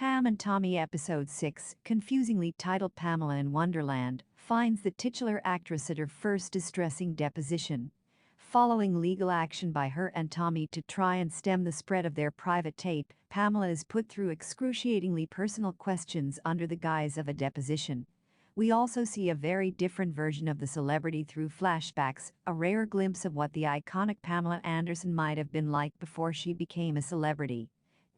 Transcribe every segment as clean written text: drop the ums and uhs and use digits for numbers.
Pam and Tommy Episode 6, confusingly titled Pamela in Wonderland, finds the titular actress at her first distressing deposition. Following legal action by her and Tommy to try and stem the spread of their private tape, Pamela is put through excruciatingly personal questions under the guise of a deposition. We also see a very different version of the celebrity through flashbacks, a rare glimpse of what the iconic Pamela Anderson might have been like before she became a celebrity.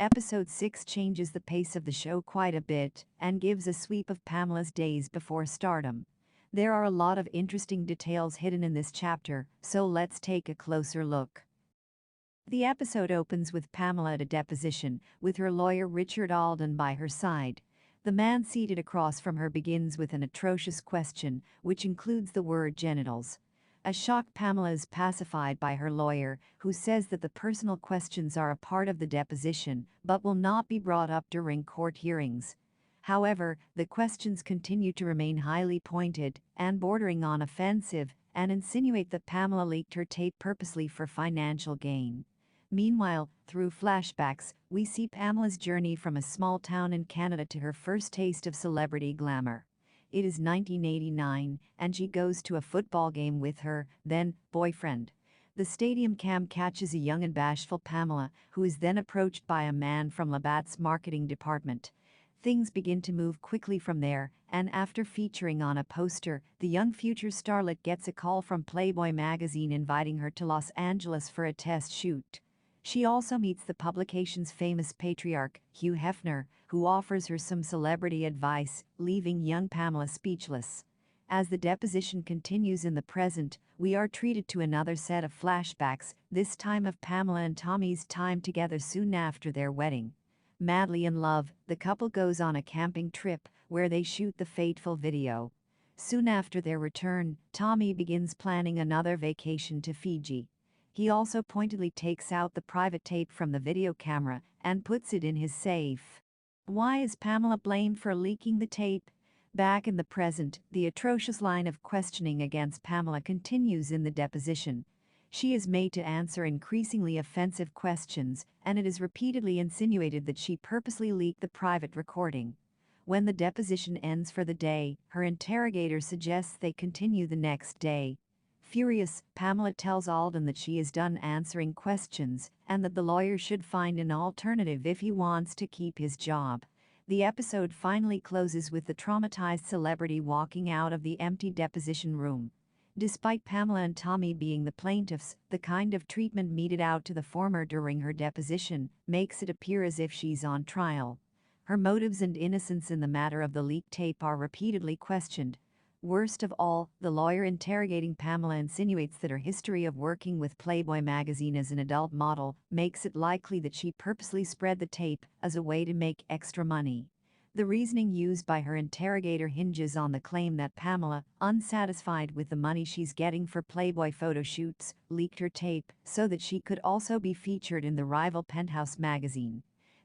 Episode 6 changes the pace of the show quite a bit and gives a sweep of Pamela's days before stardom. There are a lot of interesting details hidden in this chapter, so let's take a closer look. The episode opens with Pamela at a deposition, with her lawyer Richard Alden by her side. The man seated across from her begins with an atrocious question, which includes the word genitals. A shocked Pamela is pacified by her lawyer, who says that the personal questions are a part of the deposition but will not be brought up during court hearings. However, the questions continue to remain highly pointed and bordering on offensive and insinuate that Pamela leaked her tape purposely for financial gain. Meanwhile, through flashbacks, we see Pamela's journey from a small town in Canada to her first taste of celebrity glamour. It is 1989, and she goes to a football game with her then boyfriend. The stadium cam catches a young and bashful Pamela, who is then approached by a man from Labatt's marketing department. Things begin to move quickly from there, and after featuring on a poster, the young future starlet gets a call from Playboy magazine inviting her to Los Angeles for a test shoot. She also meets the publication's famous patriarch, Hugh Hefner, who offers her some celebrity advice, leaving young Pamela speechless. As the deposition continues in the present, we are treated to another set of flashbacks, this time of Pamela and Tommy's time together soon after their wedding. Madly in love, the couple goes on a camping trip, where they shoot the fateful video. Soon after their return, Tommy begins planning another vacation to Fiji. He also pointedly takes out the private tape from the video camera and puts it in his safe. Why is Pamela blamed for leaking the tape? Back in the present, the atrocious line of questioning against Pamela continues in the deposition. She is made to answer increasingly offensive questions, and it is repeatedly insinuated that she purposely leaked the private recording. When the deposition ends for the day, her interrogator suggests they continue the next day. Furious, Pamela tells Alden that she is done answering questions and that the lawyer should find an alternative if he wants to keep his job. The episode finally closes with the traumatized celebrity walking out of the empty deposition room. Despite Pamela and Tommy being the plaintiffs, the kind of treatment meted out to the former during her deposition makes it appear as if she's on trial. Her motives and innocence in the matter of the leaked tape are repeatedly questioned. Worst of all, the lawyer interrogating Pamela insinuates that her history of working with Playboy magazine as an adult model makes it likely that she purposely spread the tape as a way to make extra money. The reasoning used by her interrogator hinges on the claim that Pamela, unsatisfied with the money she's getting for Playboy photo shoots, leaked her tape so that she could also be featured in the rival Penthouse magazine.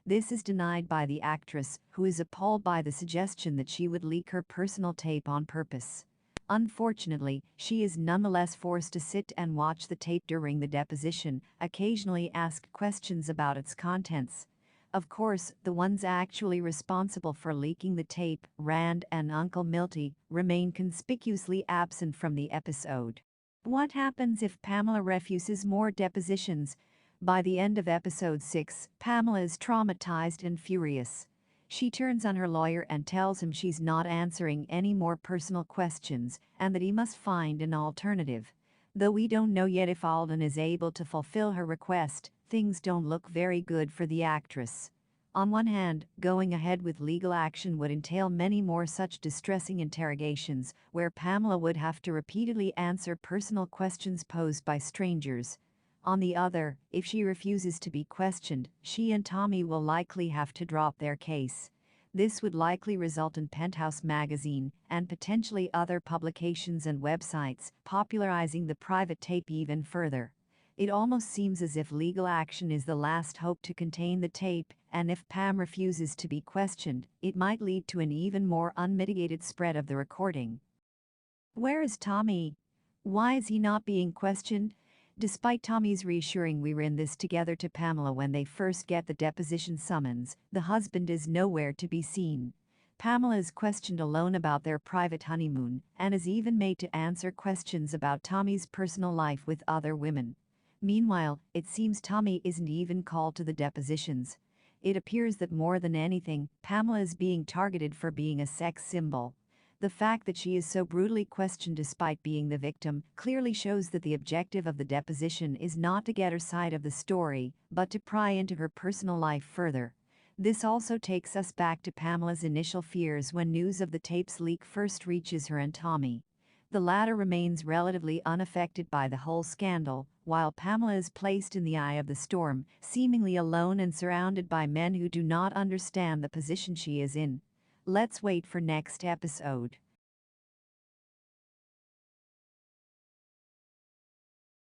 This is denied by the actress, who is appalled by the suggestion that she would leak her personal tape on purpose. Unfortunately, she is nonetheless forced to sit and watch the tape during the deposition, occasionally ask questions about its contents. Of course, the ones actually responsible for leaking the tape, Rand and Uncle Milty, remain conspicuously absent from the episode. What happens if Pamela refuses more depositions? By the end of episode 6, Pamela is traumatized and furious. She turns on her lawyer and tells him she's not answering any more personal questions and that he must find an alternative. Though we don't know yet if Alden is able to fulfill her request, things don't look very good for the actress. On one hand, going ahead with legal action would entail many more such distressing interrogations, where Pamela would have to repeatedly answer personal questions posed by strangers. On the other, if she refuses to be questioned, she and Tommy will likely have to drop their case. This would likely result in Penthouse magazine and potentially other publications and websites popularizing the private tape even further. It almost seems as if legal action is the last hope to contain the tape, and if Pam refuses to be questioned, it might lead to an even more unmitigated spread of the recording. Where is Tommy? Why is he not being questioned? Despite Tommy's reassuring we were in this together to Pamela when they first get the deposition summons, the husband is nowhere to be seen. Pamela is questioned alone about their private honeymoon and is even made to answer questions about Tommy's personal life with other women. Meanwhile, it seems Tommy isn't even called to the depositions. It appears that more than anything, Pamela is being targeted for being a sex symbol. The fact that she is so brutally questioned despite being the victim clearly shows that the objective of the deposition is not to get her side of the story, but to pry into her personal life further. This also takes us back to Pamela's initial fears when news of the tape's leak first reaches her and Tommy. The latter remains relatively unaffected by the whole scandal, while Pamela is placed in the eye of the storm, seemingly alone and surrounded by men who do not understand the position she is in. Let's wait for next episode.